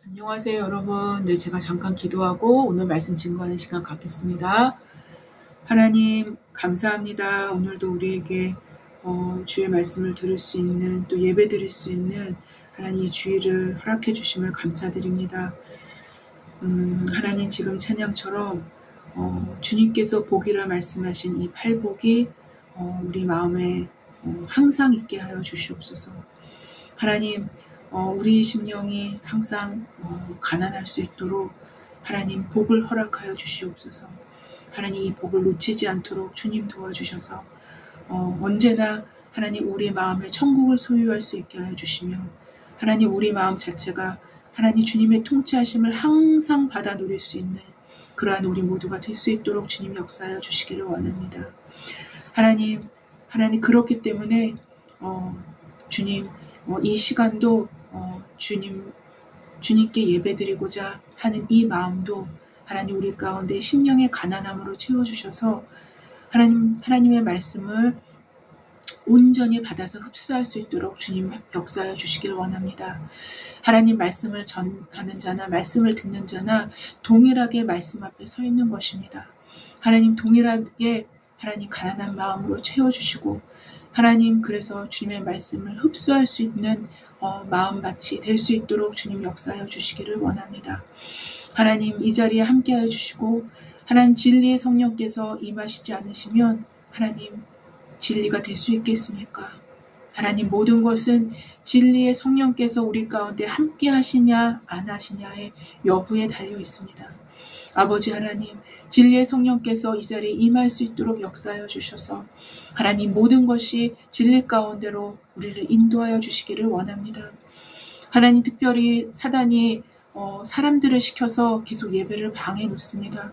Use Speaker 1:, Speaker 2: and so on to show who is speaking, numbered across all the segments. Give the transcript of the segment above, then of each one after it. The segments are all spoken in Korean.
Speaker 1: 안녕하세요, 여러분. 네, 제가 잠깐 기도하고 오늘 말씀 증거하는 시간 갖겠습니다. 하나님, 감사합니다. 오늘도 우리에게 주의 말씀을 들을 수 있는, 또 예배 드릴 수 있는 하나님 이 주의를 허락해 주심을 감사드립니다. 하나님, 지금 찬양처럼 주님께서 복이라 말씀하신 이 팔복이 우리 마음에 항상 있게 하여 주시옵소서. 하나님, 우리 심령이 항상 가난할 수 있도록 하나님 복을 허락하여 주시옵소서. 하나님 이 복을 놓치지 않도록 주님 도와주셔서 언제나 하나님 우리 마음에 천국을 소유할 수 있게 하여 주시며, 하나님 우리 마음 자체가 하나님 주님의 통치하심을 항상 받아 누릴 수 있는 그러한 우리 모두가 될 수 있도록 주님 역사하여 주시기를 원합니다. 하나님 그렇기 때문에 주님 이 시간도 주님께 예배드리고자 하는 이 마음도 하나님 우리 가운데 심령의 가난함으로 채워주셔서 하나님의 말씀을 온전히 받아서 흡수할 수 있도록 주님 역사하여 주시기를 원합니다. 하나님 말씀을 전하는 자나 말씀을 듣는 자나 동일하게 말씀 앞에 서 있는 것입니다. 하나님 동일하게 하나님 가난한 마음으로 채워주시고, 하나님 그래서 주님의 말씀을 흡수할 수 있는 마음밭이 될 수 있도록 주님 역사하여 주시기를 원합니다. 하나님 이 자리에 함께하여 주시고, 하나님 진리의 성령께서 임하시지 않으시면 하나님 진리가 될 수 있겠습니까? 하나님 모든 것은 진리의 성령께서 우리 가운데 함께 하시냐 안 하시냐의 여부에 달려 있습니다. 아버지 하나님, 진리의 성령께서 이 자리에 임할 수 있도록 역사하여 주셔서 하나님 모든 것이 진리 가운데로 우리를 인도하여 주시기를 원합니다. 하나님 특별히 사단이 사람들을 시켜서 계속 예배를 방해 놓습니다.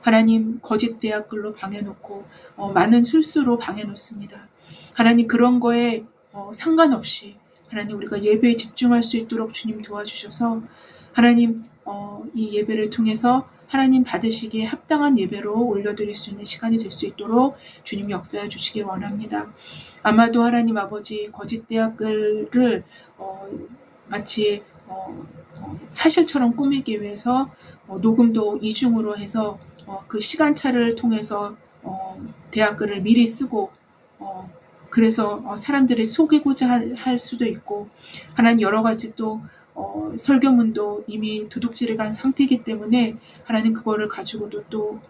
Speaker 1: 하나님 거짓 대학글로 방해 놓고 많은 술수로 방해 놓습니다. 하나님 그런 거에 상관없이 하나님 우리가 예배에 집중할 수 있도록 주님 도와주셔서 하나님 이 예배를 통해서 하나님 받으시기에 합당한 예배로 올려드릴 수 있는 시간이 될 수 있도록 주님 역사해 주시기 원합니다. 아마도 하나님 아버지 거짓 대학을 마치 사실처럼 꾸미기 위해서 녹음도 이중으로 해서 그 시간차를 통해서 대학글을 미리 쓰고 그래서 사람들이 속이고자 할 수도 있고, 하나님 여러 가지 또 설교문도 이미 도둑질해 간 상태이기 때문에 하나님 그거를 가지고도 또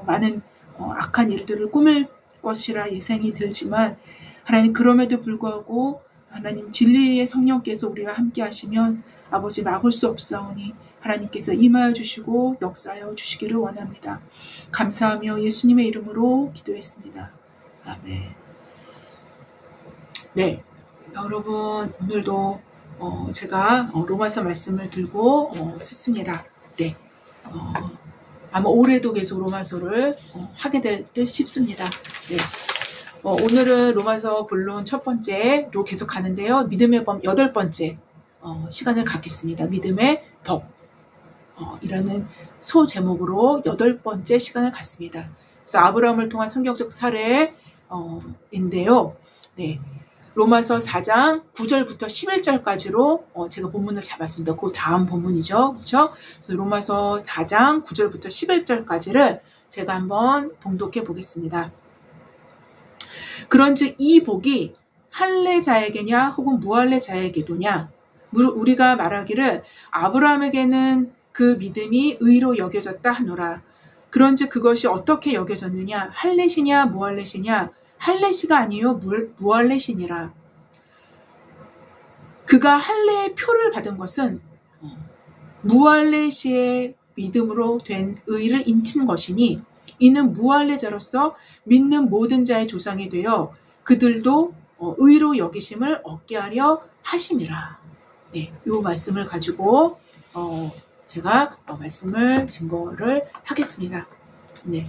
Speaker 1: 많은 악한 일들을 꾸밀 것이라 예상이 들지만, 하나님 그럼에도 불구하고 하나님 진리의 성령께서 우리와 함께 하시면 아버지 막을 수 없사오니 하나님께서 임하여 주시고 역사하여 주시기를 원합니다. 감사하며 예수님의 이름으로 기도했습니다. 아멘. 네, 여러분 오늘도 제가 로마서 말씀을 들고 섰습니다. 네, 아마 올해도 계속 로마서를 하게 될 듯 싶습니다. 네, 오늘은 로마서 본론 첫 번째로 계속 가는데요. 믿음의 범 8번째 시간을 갖겠습니다. 믿음의 법 이라는 소제목으로 8번째 시간을 갖습니다. 그래서 아브라함을 통한 성경적 사례인데요. 네. 로마서 4장 9절부터 11절까지로 제가 본문을 잡았습니다. 그 다음 본문이죠. 그렇죠? 그래서 로마서 4장 9절부터 11절까지를 제가 한번 봉독해 보겠습니다. 그런즉 이 복이 할례자에게냐 혹은 무할례자에게도냐, 우리가 말하기를 아브라함에게는 그 믿음이 의로 여겨졌다 하노라. 그런즉 그것이 어떻게 여겨졌느냐, 할례시냐 무할례시냐, 할례시가 아니요 무할례시니라. 그가 할례의 표를 받은 것은 무할례시의 믿음으로 된 의를 인친 것이니, 이는 무할례자로서 믿는 모든 자의 조상이 되어 그들도 의로 여기심을 얻게 하려 하심이라. 네, 이 말씀을 가지고 제가 말씀을 증거를 하겠습니다. 네.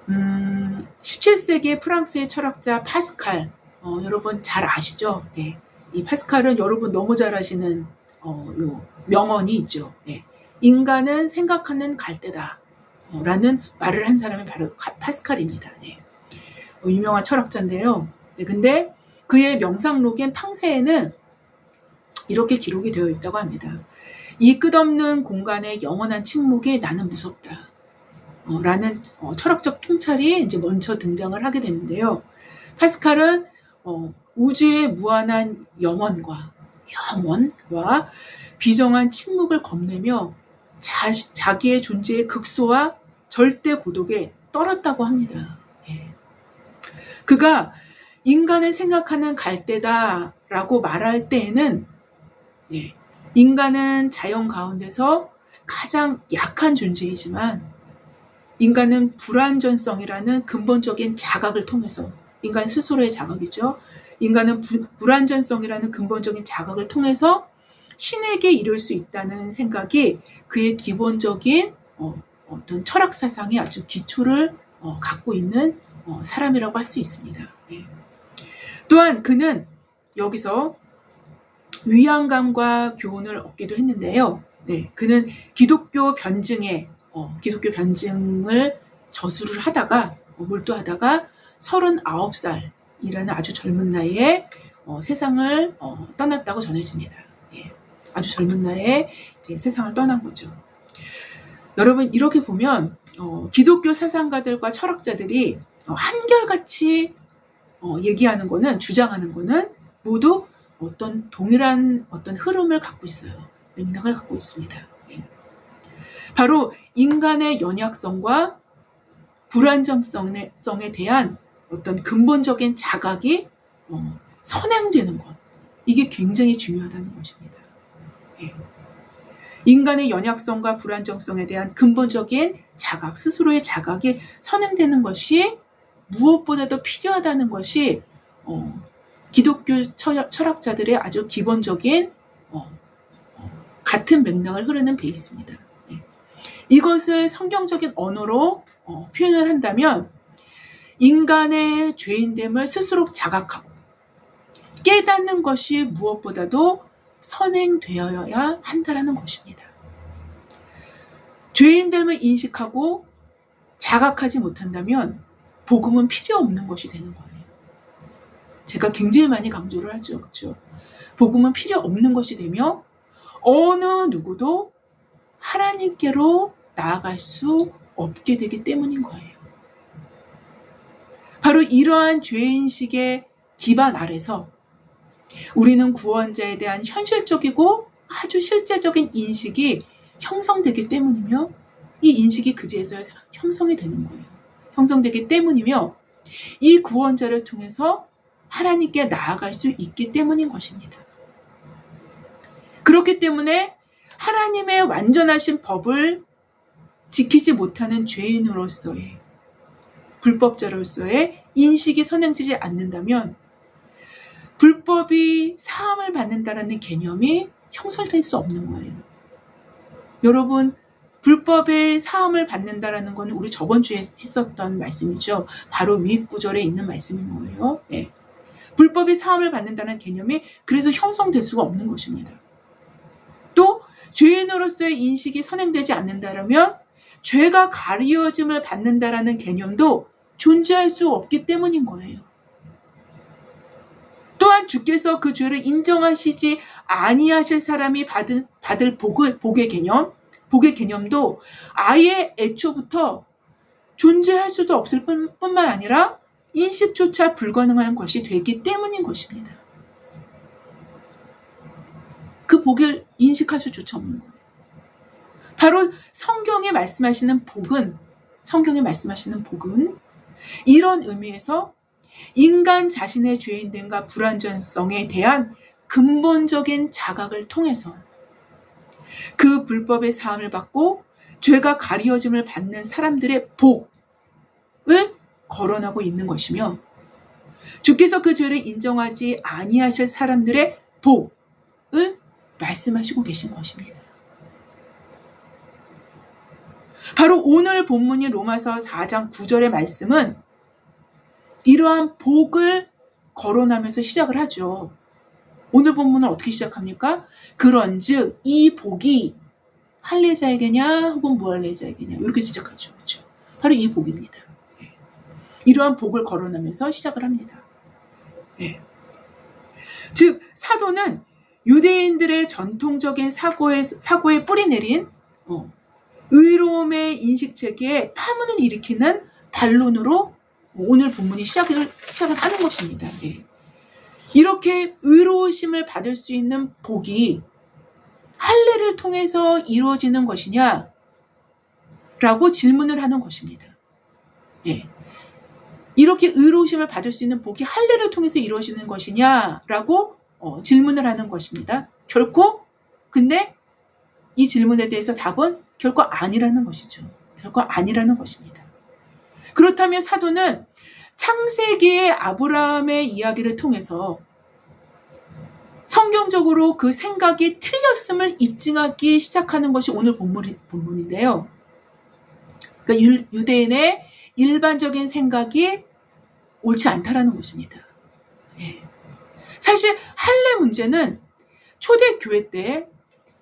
Speaker 1: 17세기 프랑스의 철학자 파스칼, 여러분 잘 아시죠? 네. 이 파스칼은 여러분 너무 잘 아시는 요 명언이 있죠. 네. 인간은 생각하는 갈대다 라는 말을 한 사람이 바로 파스칼입니다. 네. 유명한 철학자인데요. 네. 근데 그의 명상록인 팡세에는 이렇게 기록이 되어 있다고 합니다. 이 끝없는 공간의 영원한 침묵에 나는 무섭다. 라는 철학적 통찰이 이제 먼저 등장을 하게 되는데요. 파스칼은 우주의 무한한 영원과 비정한 침묵을 겁내며 자기의 존재의 극소와 절대 고독에 떨었다고 합니다. 예. 그가 인간을 생각하는 갈대다라고 말할 때에는 인간은 자연 가운데서 가장 약한 존재이지만 인간은 불완전성이라는 근본적인 자각을 통해서 인간 스스로의 자각이죠. 인간은 불완전성이라는 근본적인 자각을 통해서 신에게 이룰 수 있다는 생각이 그의 기본적인 어떤 철학 사상의 아주 기초를 갖고 있는 사람이라고 할 수 있습니다. 예. 또한 그는 여기서 위안감과 교훈을 얻기도 했는데요. 네, 그는 기독교 변증을 저수를 하다가 몰두하다가 39살이라는 아주 젊은 나이에 세상을 떠났다고 전해집니다. 예, 아주 젊은 나이에 이제 세상을 떠난 거죠. 여러분 이렇게 보면 기독교 사상가들과 철학자들이 한결같이 얘기하는 거는 주장하는 거는 모두 어떤 동일한 어떤 흐름을 갖고 있어요. 맥락을 갖고 있습니다. 예. 바로 인간의 연약성과 불안정성에 대한 어떤 근본적인 자각이 선행되는 것. 이게 굉장히 중요하다는 것입니다. 예. 인간의 연약성과 불안정성에 대한 근본적인 자각, 스스로의 자각이 선행되는 것이 무엇보다도 필요하다는 것이 기독교 철학자들의 아주 기본적인 같은 맥락을 흐르는 베이스입니다. 예. 이것을 성경적인 언어로 표현을 한다면 인간의 죄인됨을 스스로 자각하고 깨닫는 것이 무엇보다도 선행되어야 한다는 것입니다. 죄인됨을 인식하고 자각하지 못한다면 복음은 필요 없는 것이 되는 거예요. 제가 굉장히 많이 강조를 하죠. 그렇죠? 복음은 필요 없는 것이 되며 어느 누구도 하나님께로 나아갈 수 없게 되기 때문인 거예요. 바로 이러한 죄인식의 기반 아래서 우리는 구원자에 대한 현실적이고 아주 실제적인 인식이 형성되기 때문이며 이 인식이 그제서야 형성이 되는 거예요. 형성되기 때문이며 이 구원자를 통해서 하나님께 나아갈 수 있기 때문인 것입니다. 그렇기 때문에 하나님의 완전하신 법을 지키지 못하는 죄인으로서의 불법자로서의 인식이 선행되지 않는다면 불법이 사함을 받는다는 개념이 형성될 수 없는 거예요. 여러분, 불법의 사함을 받는다라는 것은 우리 저번 주에 했었던 말씀이죠. 바로 위 구절에 있는 말씀인 거예요. 네. 불법이 사함을 받는다는 개념이 그래서 형성될 수가 없는 것입니다. 또 죄인으로서의 인식이 선행되지 않는다면 죄가 가리워짐을 받는다라는 개념도 존재할 수 없기 때문인 거예요. 또한 주께서 그 죄를 인정하시지 아니하실 사람이 받을 복의 개념도 아예 애초부터 존재할 수도 없을 뿐만 아니라 인식조차 불가능한 것이 되기 때문인 것입니다. 그 복을 인식할 수조차 없는 거예요. 바로 성경에 말씀하시는 복은 이런 의미에서 인간 자신의 죄인됨과 불완전성에 대한 근본적인 자각을 통해서 그 불법의 사함을 받고 죄가 가리워짐을 받는 사람들의 복을 거론하고 있는 것이며 주께서 그 죄를 인정하지 아니하실 사람들의 복을 말씀하시고 계신 것입니다. 바로 오늘 본문인 로마서 4장 9절의 말씀은 이러한 복을 거론하면서 시작을 하죠. 오늘 본문은 어떻게 시작합니까? 그런즉 이 복이 할례자에게냐 혹은 무할례자에게냐 이렇게 시작하죠. 그렇죠? 바로 이 복입니다. 이러한 복을 거론하면서 시작을 합니다. 즉 사도는 유대인들의 전통적인 사고에 뿌리 내린 의로움의 인식체계에 파문을 일으키는 반론으로 오늘 본문이 시작을 하는 것입니다. 예. 이렇게 의로우심을 받을 수 있는 복이 할례를 통해서 이루어지는 것이냐? 라고 질문을 하는 것입니다. 예. 이렇게 의로우심을 받을 수 있는 복이 할례를 통해서 이루어지는 것이냐? 라고 질문을 하는 것입니다. 근데 이 질문에 대해서 답은 결코 아니라는 것이죠. 결코 아니라는 것입니다. 그렇다면 사도는 창세기의 아브라함의 이야기를 통해서 성경적으로 그 생각이 틀렸음을 입증하기 시작하는 것이 오늘 본문인데요. 그러니까 유대인의 일반적인 생각이 옳지 않다라는 것입니다. 예. 사실 할례 문제는 초대교회 때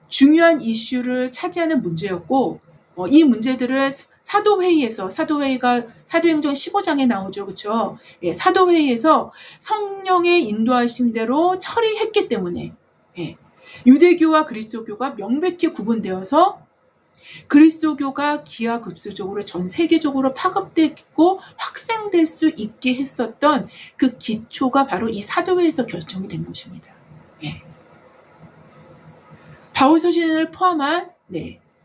Speaker 1: 중요한 이슈를 차지하는 문제였고 이 문제들을 사도회의가 사도행전 15장에 나오죠. 그렇죠? 예, 사도회의에서 성령의 인도하심대로 처리했기 때문에 유대교와 그리스도교가 명백히 구분되어서 그리스도교가 기하급수적으로 전 세계적으로 파급되고 확산될 수 있게 했었던 그 기초가 바로 이 사도회에서 결정이 된 것입니다. 예. 바울 서신을 포함한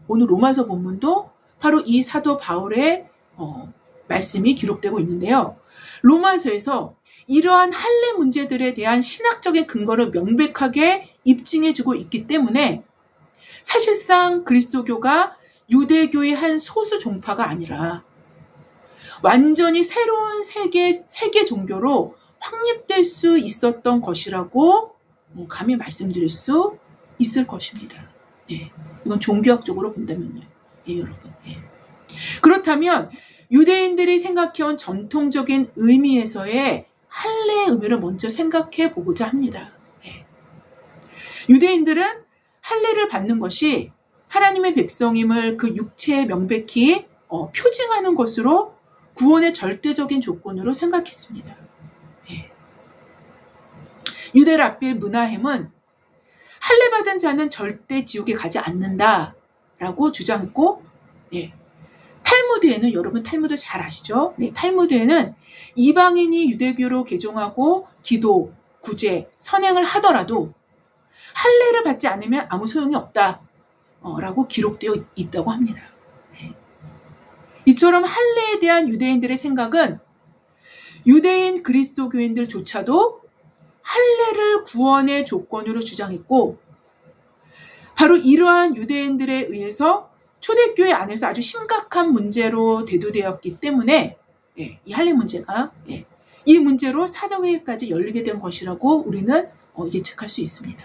Speaker 1: 오늘 로마서 본문도 바로 이 사도 바울의 말씀이 기록되고 있는데요. 로마서에서 이러한 할례 문제들에 대한 신학적인 근거를 명백하게 입증해주고 있기 때문에 사실상 그리스도교가 유대교의 한 소수 종파가 아니라 완전히 새로운 세계 종교로 확립될 수 있었던 것이라고 감히 말씀드릴 수 있을 것입니다. 예, 이건 종교학적으로 본다면요. 예, 여러분. 예. 그렇다면 유대인들이 생각해온 전통적인 의미에서의 할례의 의미를 먼저 생각해 보고자 합니다. 예. 유대인들은 할례를 받는 것이 하나님의 백성임을 그 육체에 명백히 표징하는 것으로 구원의 절대적인 조건으로 생각했습니다. 예. 유대 랍비 므나헴은 할례 받은 자는 절대 지옥에 가지 않는다라고 주장했고, 탈무드에는 여러분 탈무드 잘 아시죠? 탈무드에는 이방인이 유대교로 개종하고 기도, 구제, 선행을 하더라도 할례를 받지 않으면 아무 소용이 없다라고 기록되어 있다고 합니다. 이처럼 할례에 대한 유대인들의 생각은 유대인 그리스도교인들조차도 할례를 구원의 조건으로 주장했고 바로 이러한 유대인들에 의해서 초대교회 안에서 아주 심각한 문제로 대두되었기 때문에 이 할례 문제가 이 문제로 사도회의까지 열리게 된 것이라고 우리는 예측할 수 있습니다.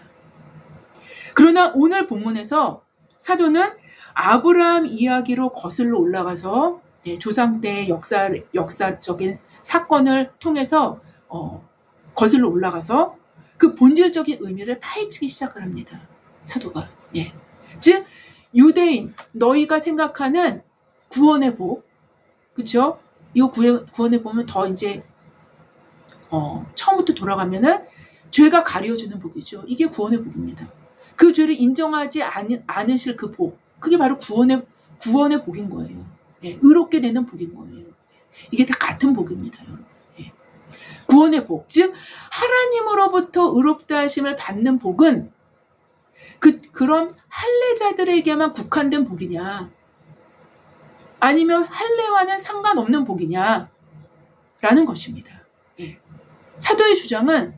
Speaker 1: 그러나 오늘 본문에서 사도는 아브라함 이야기로 거슬러 올라가서 조상 때의 역사적인 사건을 통해서 거슬러 올라가서 그 본질적인 의미를 파헤치기 시작을 합니다. 사도가. 즉 유대인 너희가 생각하는 구원의 복, 그렇죠? 이거 구원의 복은 더 이제 처음부터 돌아가면은 죄가 가려주는 복이죠. 이게 구원의 복입니다. 그 죄를 인정하지 않으실 그 복, 그게 바로 구원의 복인 거예요. 의롭게 되는 복인 거예요. 이게 다 같은 복입니다, 여러분. 구원의 복, 즉 하나님으로부터 의롭다 하심을 받는 복은 그런 할례자들에게만 국한된 복이냐, 아니면 할례와는 상관없는 복이냐 라는 것입니다. 사도의 주장은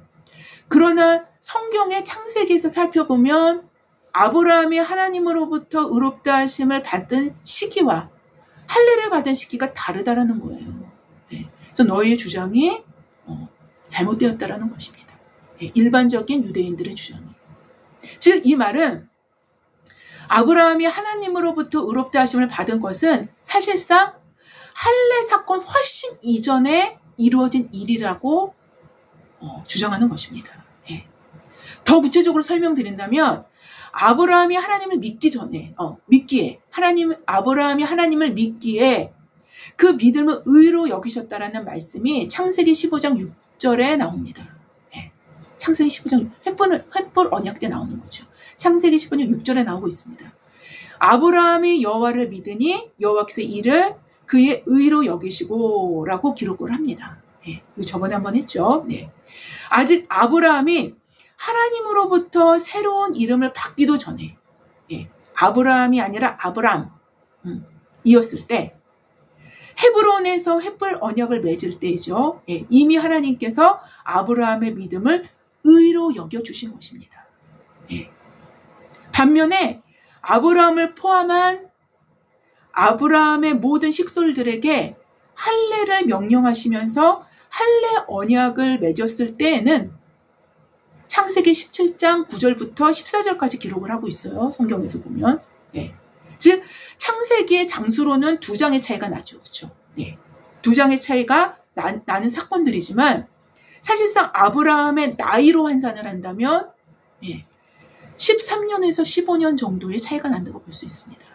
Speaker 1: 그러나 성경의 창세기에서 살펴보면 아브라함이 하나님으로부터 의롭다 하심을 받은 시기와 할례를 받은 시기가 다르다라는 거예요. 그래서 너희의 주장이 잘못되었다라는 것입니다. 일반적인 유대인들의 주장이. 즉 이 말은 아브라함이 하나님으로부터 의롭다 하심을 받은 것은 사실상 할례 사건 훨씬 이전에 이루어진 일이라고 주장하는 것입니다. 더 구체적으로 설명드린다면 아브라함이 하나님을 믿기 전에 아브라함이 하나님을 믿기에 그 믿음을 의로 여기셨다라는 말씀이 창세기 15장 6절에 나옵니다. 창세기 15장 횃불 언약 때 나오는 거죠. 창세기 15장 6절에 나오고 있습니다. 아브라함이 여호와를 믿으니 여호와께서 이를 그의 의로 여기시고 라고 기록을 합니다. 예, 이거 저번에 한번 했죠. 네. 아직 아브라함이 하나님으로부터 새로운 이름을 받기도 전에, 예, 아브라함이 아니라 아브람 이었을 때, 헤브론에서 횃불 언약을 맺을 때이죠. 예, 이미 하나님께서 아브라함의 믿음을 의로 여겨주신 것입니다. 예. 반면에 아브라함을 포함한 아브라함의 모든 식솔들에게 할례를 명령하시면서 할례 언약을 맺었을 때에는 창세기 17장 9절부터 14절까지 기록을 하고 있어요. 성경에서 보면. 네. 즉 창세기의 장수로는 두 장의 차이가 나죠. 그렇죠? 네. 두 장의 차이가 나는 사건들이지만 사실상 아브라함의 나이로 환산을 한다면, 예, 13년에서 15년 정도의 차이가 난다고 볼 수 있습니다.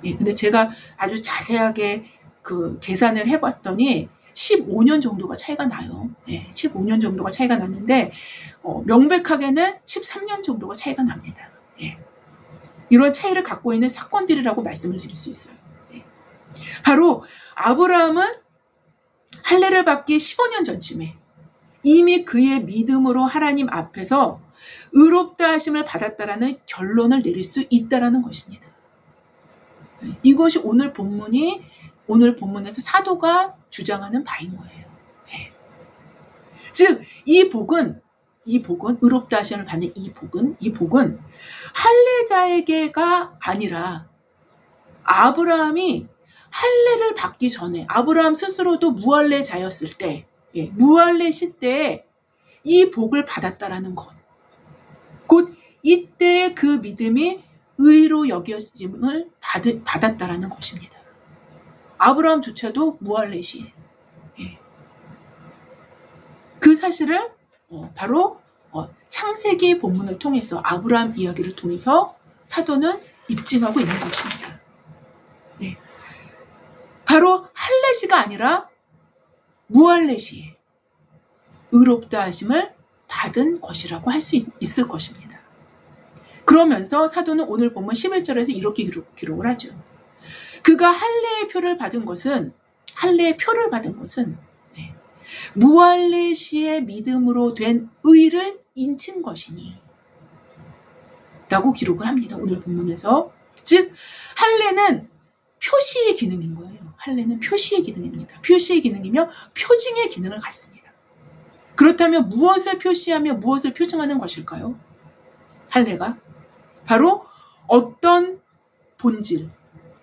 Speaker 1: 예, 근데 제가 아주 자세하게 그 계산을 해봤더니 15년 정도가 차이가 나요. 예, 15년 정도가 차이가 났는데 명백하게는 13년 정도가 차이가 납니다. 예, 이런 차이를 갖고 있는 사건들이라고 말씀을 드릴 수 있어요. 예. 바로 아브라함은 할례를 받기 15년 전쯤에 이미 그의 믿음으로 하나님 앞에서 의롭다 하심을 받았다라는 결론을 내릴 수 있다라는 것입니다. 이것이 오늘 본문에서 사도가 주장하는 바인 거예요. 네. 즉, 이 복은 의롭다 하심을 받는 이 복은 할례자에게가 아니라 아브라함이 할례를 받기 전에 아브라함 스스로도 무할례자였을 때, 예, 무할례 시대에 이 복을 받았다라는 것. 곧 이때 그 믿음이 의로 여겨짐을 받았다라는 것입니다. 아브라함조차도 무할례 시에. 예. 그 사실을 바로 창세기 본문을 통해서 아브라함 이야기를 통해서 사도는 입증하고 있는 것입니다. 네. 바로 할례 시가 아니라 무할례 시에 의롭다 하심을 받은 것이라고 할 수 있을 것입니다. 그러면서 사도는 오늘 본문 11절에서 이렇게 기록을 하죠. 그가 할례의 표를 받은 것은 네, 무할례 시의 믿음으로 된 의를 인친 것이니 라고 기록을 합니다. 오늘 본문에서. 즉 할례는 표시의 기능인 거예요. 할례는 표시의 기능입니다. 표시의 기능이며 표징의 기능을 갖습니다. 그렇다면 무엇을 표시하며 무엇을 표징하는 것일까요? 할례가 바로 어떤 본질,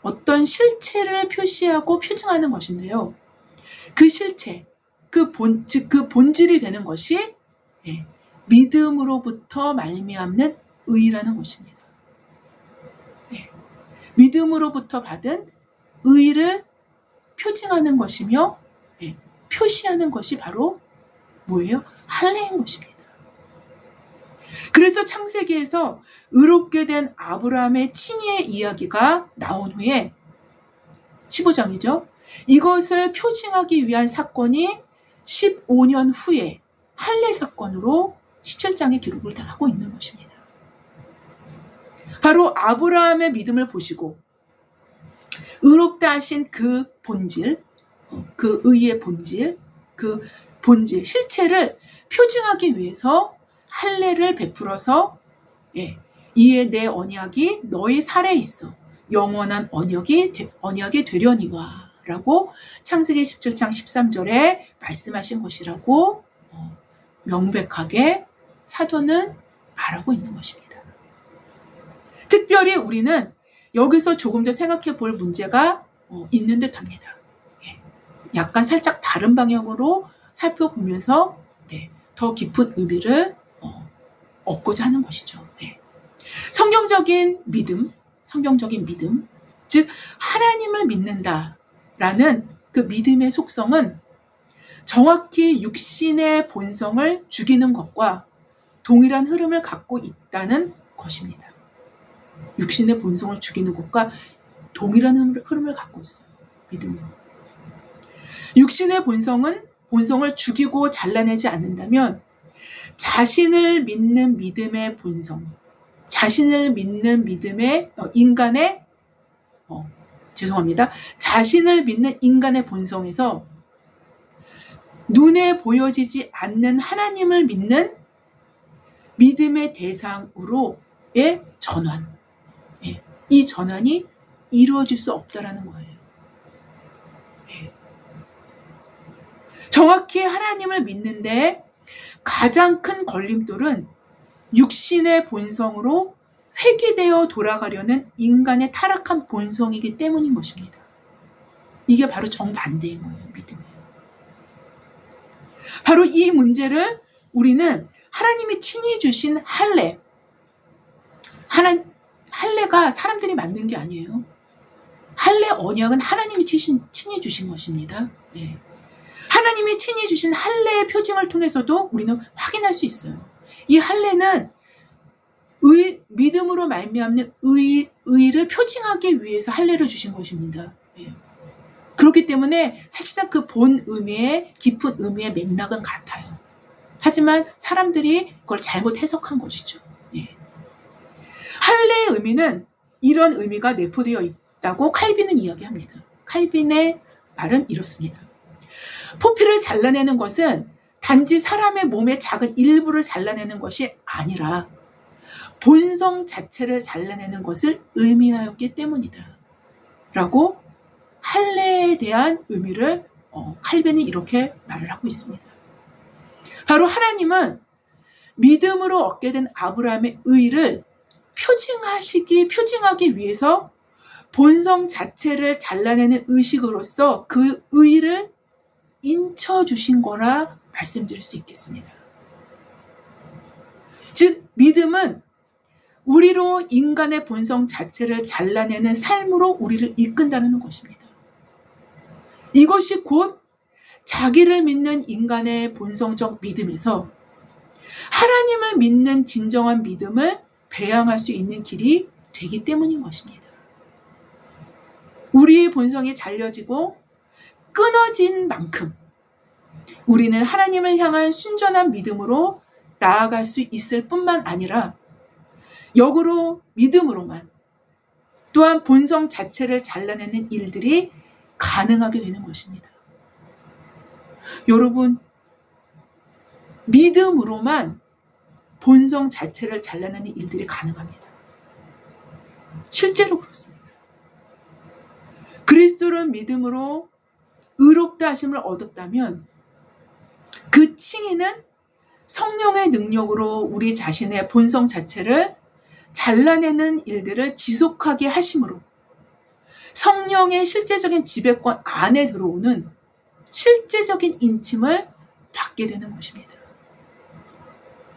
Speaker 1: 어떤 실체를 표시하고 표징하는 것인데요. 그 실체, 그 본질이 되는 것이, 예, 믿음으로부터 말미암는 의라는 것입니다. 예, 믿음으로부터 받은 의를 표징하는 것이며, 예, 표시하는 것이 바로 뭐예요? 할례인 것입니다. 그래서 창세기에서 의롭게 된 아브라함의 칭의의 이야기가 나온 후에 15장이죠. 이것을 표징하기 위한 사건이 15년 후에 할례 사건으로 17장에 기록을 하고 있는 것입니다. 바로 아브라함의 믿음을 보시고 의롭다 하신 그 본질, 그 의의 본질, 그 본질, 실체를 표징하기 위해서 할례를 베풀어서, 예, 이에 내 언약이 너희 살에 있어 영원한 언약이 되려니와 라고 창세기 17장 13절에 말씀하신 것이라고 명백하게 사도는 말하고 있는 것입니다. 특별히 우리는 여기서 조금 더 생각해 볼 문제가 있는 듯 합니다. 예, 약간 살짝 다른 방향으로 살펴보면서, 네, 더 깊은 의미를 얻고자 하는 것이죠. 네. 성경적인 믿음, 즉 하나님을 믿는다라는 그 믿음의 속성은 정확히 육신의 본성을 죽이는 것과 동일한 흐름을 갖고 있다는 것입니다. 육신의 본성을 죽이는 것과 동일한 흐름을 갖고 있어요. 믿음은. 육신의 본성을 죽이고 잘라내지 않는다면 자신을 믿는 믿음의 본성, 자신을 믿는 믿음의 인간의 자신을 믿는 인간의 본성에서 눈에 보여지지 않는 하나님을 믿는 믿음의 대상으로의 전환. 이 전환이 이루어질 수 없다라는 거예요. 정확히 하나님을 믿는데 가장 큰 걸림돌은 육신의 본성으로 회귀되어 돌아가려는 인간의 타락한 본성이기 때문인 것입니다. 이게 바로 정반대인 거예요. 믿음이에요. 바로 이 문제를 우리는 하나님이 친히 주신 할례가 사람들이 만든 게 아니에요. 할례 언약은 하나님이 친히 주신 것입니다. 하나님이 친히 주신 할례의 표징을 통해서도 우리는 확인할 수 있어요. 이 할례는 믿음으로 말미암는 의를 표징하기 위해서 할례를 주신 것입니다. 그렇기 때문에 사실상 그 본 의미의 깊은 의미의 맥락은 같아요. 하지만 사람들이 그걸 잘못 해석한 것이죠. 할례의 의미는 이런 의미가 내포되어 있다고 칼빈은 이야기합니다. 칼빈의 말은 이렇습니다. 포피를 잘라내는 것은 단지 사람의 몸의 작은 일부를 잘라내는 것이 아니라 본성 자체를 잘라내는 것을 의미하였기 때문이다. 라고 할례에 대한 의미를 칼빈이 이렇게 말을 하고 있습니다. 바로 하나님은 믿음으로 얻게 된 아브라함의 의를 표징하기 위해서 본성 자체를 잘라내는 의식으로서 그 의를 인쳐주신 거라 말씀드릴 수 있겠습니다. 즉 믿음은 우리로 인간의 본성 자체를 잘라내는 삶으로 우리를 이끈다는 것입니다. 이것이 곧 자기를 믿는 인간의 본성적 믿음에서 하나님을 믿는 진정한 믿음을 배양할 수 있는 길이 되기 때문인 것입니다. 우리의 본성이 잘려지고 끊어진 만큼 우리는 하나님을 향한 순전한 믿음으로 나아갈 수 있을 뿐만 아니라 역으로 믿음으로만 또한 본성 자체를 잘라내는 일들이 가능하게 되는 것입니다. 여러분, 믿음으로만 본성 자체를 잘라내는 일들이 가능합니다. 실제로 그렇습니다. 그리스도를 믿음으로 의롭다 하심을 얻었다면 그 칭의는 성령의 능력으로 우리 자신의 본성 자체를 잘라내는 일들을 지속하게 하심으로 성령의 실제적인 지배권 안에 들어오는 실제적인 인침을 받게 되는 것입니다.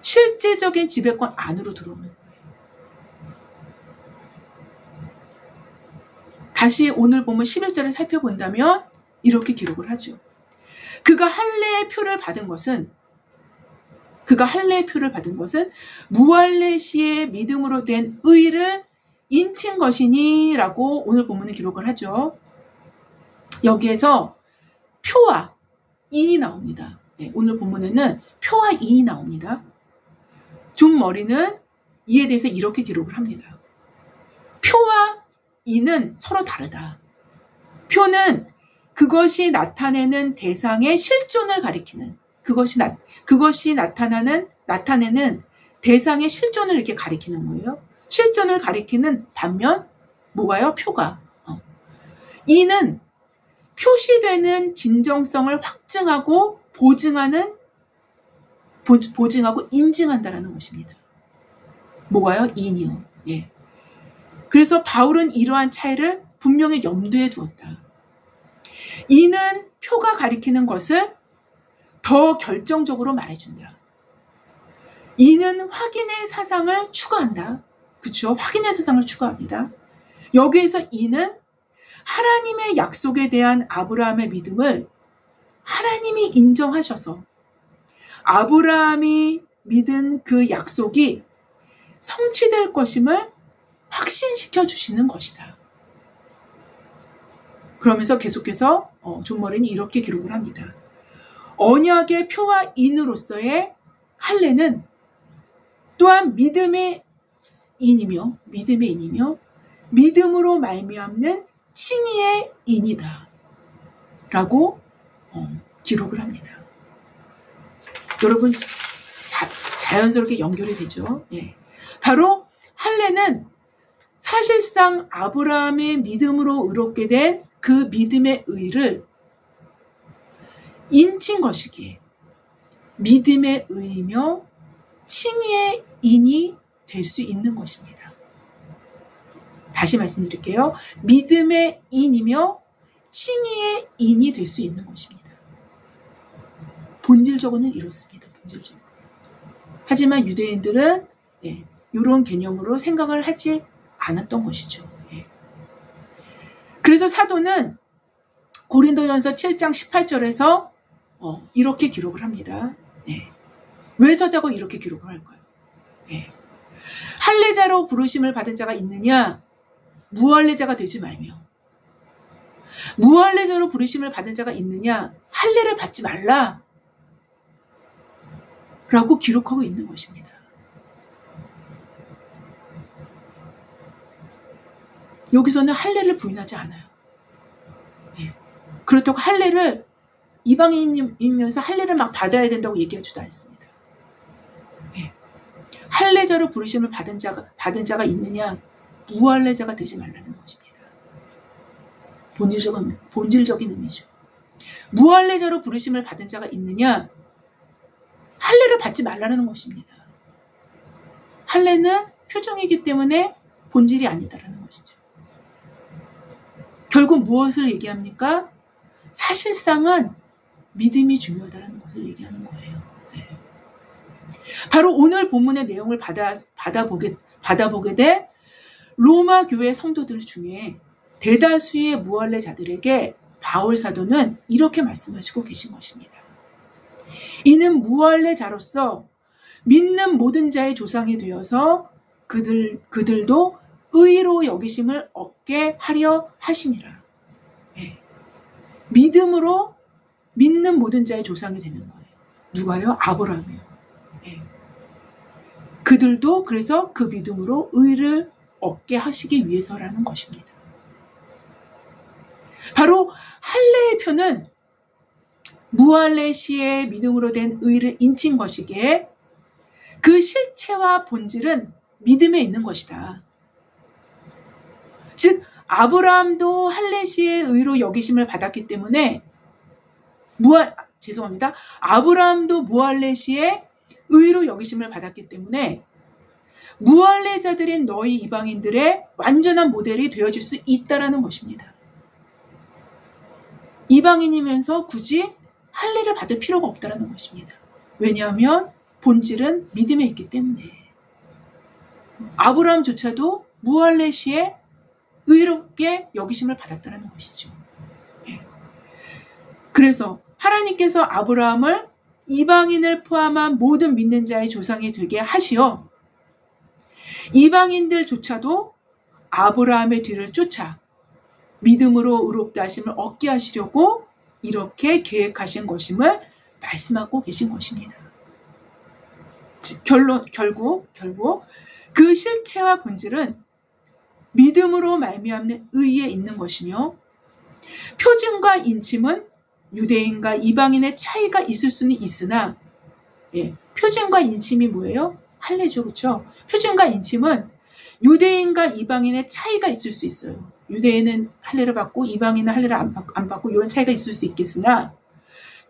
Speaker 1: 실제적인 지배권 안으로 들어오는 거예요. 다시 오늘 보면 11절을 살펴본다면 이렇게 기록을 하죠. 그가 할례의 표를 받은 것은 무할례 시의 믿음으로 된 의를 인친 것이니 라고 오늘 본문은 기록을 하죠. 여기에서 표와 인이 나옵니다. 오늘 본문에는 표와 인이 나옵니다. 존 머리는 이에 대해서 이렇게 기록을 합니다. 표와 인은 서로 다르다. 표는 그것이 나타내는 대상의 실존을 가리키는 그것이 나타내는 대상의 실존을 이렇게 가리키는 거예요. 실존을 가리키는 반면 뭐가요? 표가. 인은 표시되는 진정성을 확증하고 보증하고 인증한다라는 것입니다. 뭐가요? 인이요. 예. 그래서 바울은 이러한 차이를 분명히 염두에 두었다. 인은 표가 가리키는 것을 더 결정적으로 말해준다. 인은 확인의 사상을 추구한다. 그렇죠? 확인의 사상을 추구합니다. 여기에서 인은 하나님의 약속에 대한 아브라함의 믿음을 하나님이 인정하셔서 아브라함이 믿은 그 약속이 성취될 것임을 확신시켜 주시는 것이다. 그러면서 계속해서 존 머리는 이렇게 기록을 합니다. 언약의 표와 인으로서의 할례는 또한 믿음의 인이며 믿음으로 말미암는 칭의의 인이다 라고 기록을 합니다. 여러분 자연스럽게 연결이 되죠. 예. 바로 할례는 사실상 아브라함의 믿음으로 의롭게 된 그 믿음의 의를 인친 것이기에 믿음의 의이며 칭의의 인이 될 수 있는 것입니다. 다시 말씀드릴게요. 믿음의 인이며 칭의의 인이 될 수 있는 것입니다. 본질적으로는 이렇습니다. 본질적으로. 하지만 유대인들은 이런 개념으로 생각을 하지 않았던 것이죠. 예. 그래서 사도는 고린도전서 7장 18절에서 이렇게 기록을 합니다. 네. 왜 사도가 이렇게 기록을 할까요? 네. 할례자로 부르심을 받은 자가 있느냐? 무할례자가 되지 말며. 무할례자로 부르심을 받은 자가 있느냐? 할례를 받지 말라. 라고 기록하고 있는 것입니다. 여기서는 할례를 부인하지 않아요. 네. 그렇다고 할례를 이방인이면서 할례를 막 받아야 된다고 얘기하지도 않습니다. 네. 할례자로 부르심을 받은 자가 있느냐? 무할례자가 되지 말라는 것입니다. 본질적인 의미죠. 무할례자로 부르심을 받은 자가 있느냐? 할례를 받지 말라는 것입니다. 할례는 표정이기 때문에 본질이 아니다라는 것이죠. 결국 무엇을 얘기합니까? 사실상은 믿음이 중요하다는 것을 얘기하는 거예요. 네. 바로 오늘 본문의 내용을 받아보게 될 로마 교회 성도들 중에 대다수의 무할례자들에게 바울 사도는 이렇게 말씀하시고 계신 것입니다. 이는 무할례자로서 믿는 모든 자의 조상이 되어서 그들도 의로 여기심을 얻게 하려 하시니라. 네. 믿음으로 믿는 모든 자의 조상이 되는 거예요. 누가요? 아브라함이요. 네. 그들도 그래서 그 믿음으로 의를 얻게 하시기 위해서라는 것입니다. 바로 할례의 표는 무할례 시에 믿음으로 된 의를 인친 것이기에 그 실체와 본질은 믿음에 있는 것이다. 즉 아브라함도 할례 시에 의로 여기심을 받았기 때문에 아브라함도 무할례 시에 의로 여기심을 받았기 때문에 무할례자들인 너희 이방인들의 완전한 모델이 되어줄 수 있다라는 것입니다. 이방인이면서 굳이 할례를 받을 필요가 없다라는 것입니다. 왜냐하면 본질은 믿음에 있기 때문에. 아브라함조차도 무할례 시에 의롭게 여기심을 받았다는 것이죠. 그래서 하나님께서 아브라함을 이방인을 포함한 모든 믿는 자의 조상이 되게 하시어 이방인들조차도 아브라함의 뒤를 쫓아 믿음으로 의롭다 하심을 얻게 하시려고 이렇게 계획하신 것임을 말씀하고 계신 것입니다. 결국 그 실체와 본질은 믿음으로 말미암는 의에 있는 것이며 표준과 인침은 유대인과 이방인의 차이가 있을 수는 있으나 표준과 인침이 뭐예요? 할례죠. 그렇죠? 표준과 인침은 유대인과 이방인의 차이가 있을 수 있어요. 유대인은 할례를 받고 이방인은 할례를 안 받고 이런 차이가 있을 수 있겠으나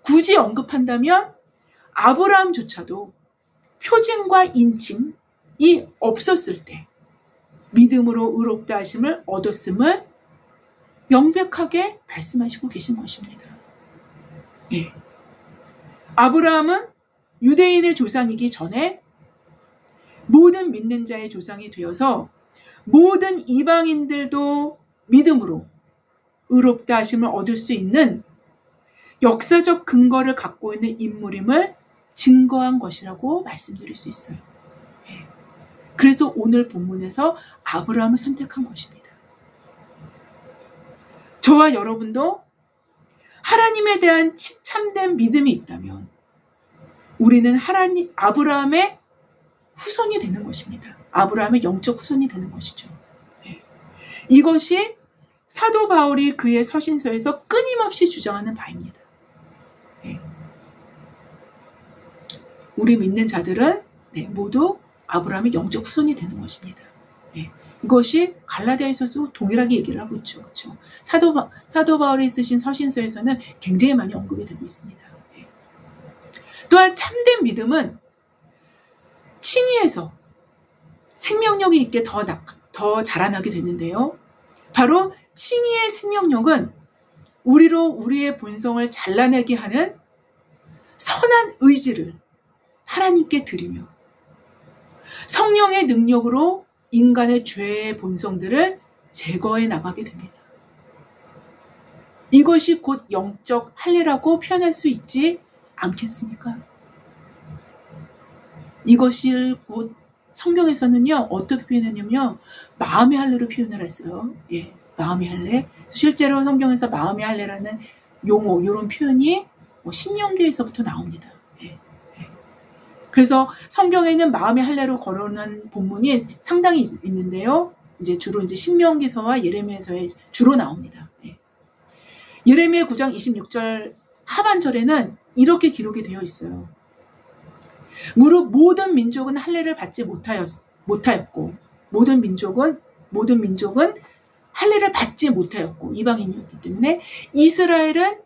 Speaker 1: 굳이 언급한다면 아브라함조차도 표준과 인침이 없었을 때 믿음으로 의롭다 하심을 얻었음을 명백하게 말씀하시고 계신 것입니다. 네. 아브라함은 유대인의 조상이기 전에 모든 믿는 자의 조상이 되어서 모든 이방인들도 믿음으로 의롭다 하심을 얻을 수 있는 역사적 근거를 갖고 있는 인물임을 증거한 것이라고 말씀드릴 수 있어요. 그래서 오늘 본문에서 아브라함을 선택한 것입니다. 저와 여러분도 하나님에 대한 참된 믿음이 있다면 우리는 아브라함의 후손이 되는 것입니다. 아브라함의 영적 후손이 되는 것이죠. 네. 이것이 사도 바울이 그의 서신서에서 끊임없이 주장하는 바입니다. 네. 우리 믿는 자들은 모두 아브라함의 영적 후손이 되는 것입니다. 네. 이것이 갈라디아에서도 동일하게 얘기를 하고 있죠. 그렇죠? 사도 바울이 쓰신 서신서에서는 굉장히 많이 언급이 되고 있습니다. 네. 또한 참된 믿음은 칭의에서 생명력이 있게 더 자라나게 되는데요. 바로 칭의의 생명력은 우리의 본성을 잘라내게 하는 선한 의지를 하나님께 드리며 성령의 능력으로 인간의 죄의 본성들을 제거해 나가게 됩니다. 이것이 곧 영적 할례라고 표현할 수 있지 않겠습니까? 이것을 곧 성경에서는요, 어떻게 표현했냐면요, 마음의 할례로 표현을 했어요. 예, 마음의 할례. 실제로 성경에서 마음의 할례라는 용어, 이런 표현이 신명기에서부터 나옵니다. 예. 그래서 성경에는 마음의 할례로 거론한 본문이 상당히 있는데요. 주로 신명기서와 예레미야서에 주로 나옵니다. 예. 예레미야 9장 26절 하반절에는 이렇게 기록이 되어 있어요. 무릇 모든 민족은 할례를 받지 못하였고 모든 민족은 할례를 받지 못하였고 이방인이었기 때문에 이스라엘은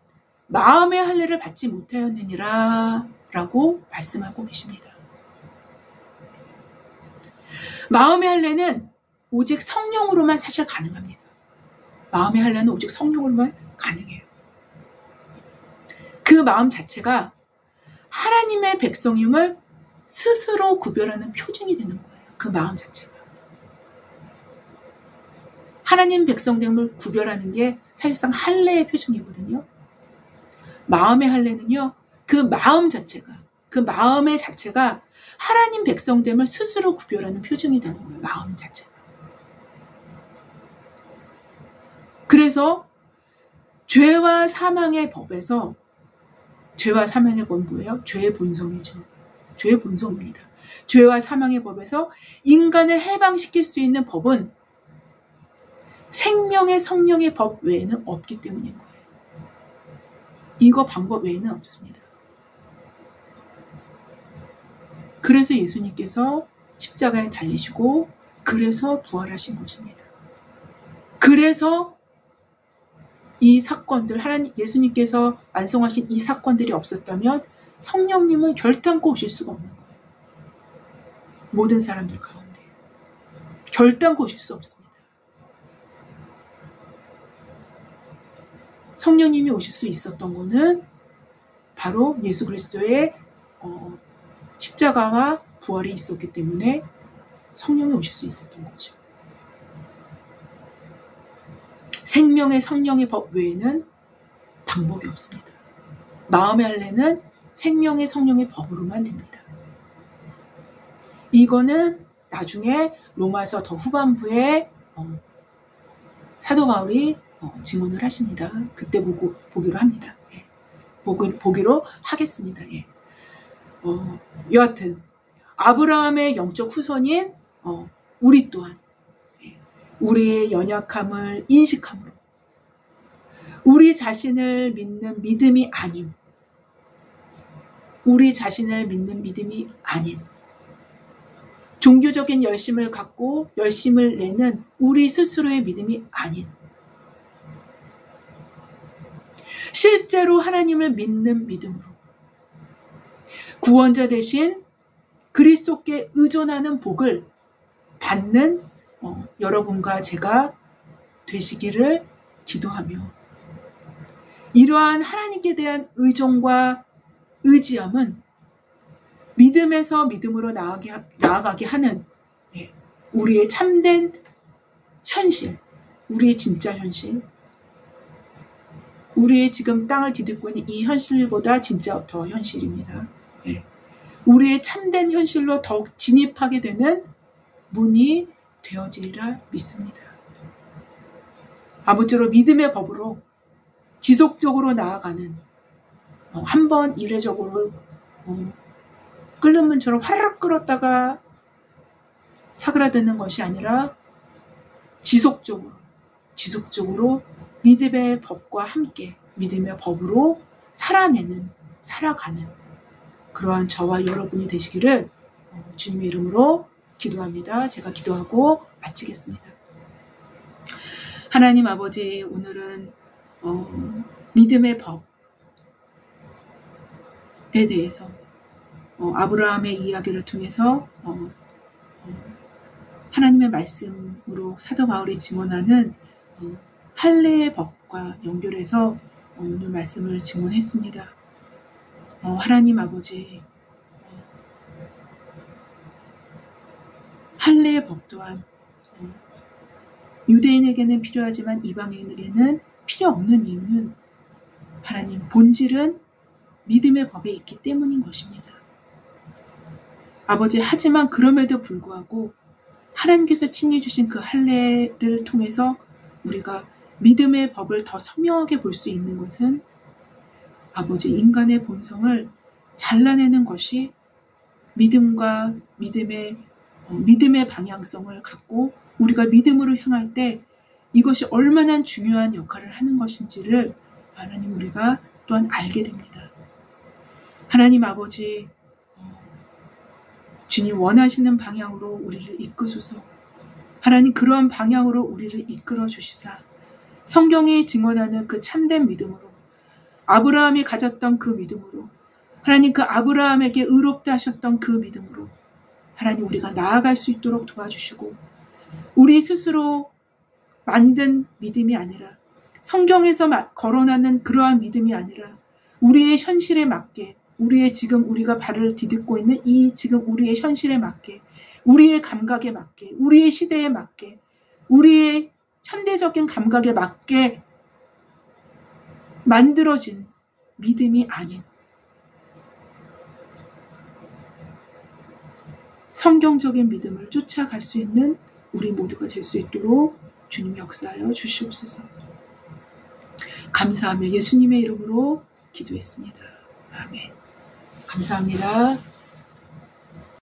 Speaker 1: 마음의 할례를 받지 못하였느니라 라고 말씀하고 계십니다. 마음의 할례는 오직 성령으로만 사실 가능합니다. 마음의 할례는 오직 성령으로만 가능해요. 그 마음 자체가 하나님의 백성임을 스스로 구별하는 표징이 되는 거예요. 그 마음 자체가. 하나님 백성됨을 구별하는 게 사실상 할례의 표징이거든요. 마음의 할례는요. 그 마음 자체가, 그 마음의 자체가 하나님 백성됨을 스스로 구별하는 표징이 되는 거예요. 마음 자체가. 그래서 죄와 사망의 법에서 죄와 사망의 법은 뭐예요? 죄의 본성이죠. 죄의 본성입니다. 죄와 사망의 법에서 인간을 해방시킬 수 있는 법은 생명의 성령의 법 외에는 없기 때문인 거예요. 이거 방법 외에는 없습니다. 그래서 예수님께서 십자가에 달리시고 그래서 부활하신 것입니다. 그래서 이 사건들, 예수님께서 완성하신 이 사건들이 없었다면 성령님은 결단코 오실 수가 없는 거예요. 모든 사람들 가운데. 결단코 오실 수 없습니다. 성령님이 오실 수 있었던 것은 바로 예수 그리스도의 십자가와 부활이 있었기 때문에 성령이 오실 수 있었던 거죠. 생명의 성령의 법 외에는 방법이 없습니다. 마음의 할례는 생명의 성령의 법으로만 됩니다. 이거는 나중에 로마서 더 후반부에 사도 바울이 증언을 하십니다. 그때 보기로 합니다. 예. 보기로 하겠습니다. 예. 여하튼 아브라함의 영적 후손인 우리 또한 우리의 연약함을 인식함으로 우리 자신을 믿는 믿음이 아닌 종교적인 열심을 갖고 열심을 내는 우리 스스로의 믿음이 아닌 실제로 하나님을 믿는 믿음으로 구원자 대신 그리스도께 의존하는 복을 받는 여러분과 제가 되시기를 기도하며 이러한 하나님께 대한 의존과 의지함은 믿음에서 믿음으로 나아가게 하는 우리의 참된 현실, 우리의 진짜 현실, 우리의 지금 땅을 디딛고 있는 이 현실보다 진짜 더 현실입니다. 우리의 참된 현실로 더욱 진입하게 되는 문이 되어지리라 믿습니다. 아무쪼록 믿음의 법으로 지속적으로 나아가는 한 번 이례적으로 끓는 물처럼 화르륵 끓었다가 사그라드는 것이 아니라 지속적으로 믿음의 법과 함께 믿음의 법으로 살아가는 그러한 저와 여러분이 되시기를 주님의 이름으로 기도합니다. 제가 기도하고 마치겠습니다. 하나님 아버지, 오늘은 믿음의 법에 대해서 아브라함의 이야기를 통해서 하나님의 말씀으로 사도 바울이 증언하는 할례의 법과 연결해서 오늘 말씀을 증언했습니다. 하나님 아버지, 할례의 법 또한 유대인에게는 필요하지만 이방인에게는 필요 없는 이유는 하나님 본질은 믿음의 법에 있기 때문인 것입니다. 아버지, 하지만 그럼에도 불구하고 하나님께서 친히 주신 그 할례를 통해서 우리가 믿음의 법을 더 선명하게 볼 수 있는 것은 아버지, 인간의 본성을 잘라내는 것이 믿음과 믿음의 방향성을 갖고 우리가 믿음으로 향할 때 이것이 얼마나 중요한 역할을 하는 것인지를 하나님 우리가 또한 알게 됩니다. 하나님 아버지, 주님 원하시는 방향으로 우리를 이끄소서. 하나님 그러한 방향으로 우리를 이끌어 주시사 성경이 증언하는 그 참된 믿음으로 아브라함이 가졌던 그 믿음으로 하나님 그 아브라함에게 의롭다 하셨던 그 믿음으로 하나님 우리가 나아갈 수 있도록 도와주시고 우리 스스로 만든 믿음이 아니라 성경에서 거론하는 그러한 믿음이 아니라 우리의 현실에 맞게 우리의 지금 우리가 발을 디딛고 있는 이 지금 우리의 현실에 맞게 우리의 감각에 맞게 우리의 시대에 맞게 우리의 현대적인 감각에 맞게 만들어진 믿음이 아닌 성경적인 믿음을 쫓아갈 수 있는 우리 모두가 될 수 있도록 주님 역사하여 주시옵소서. 감사하며 예수님의 이름으로 기도했습니다. 아멘. 감사합니다.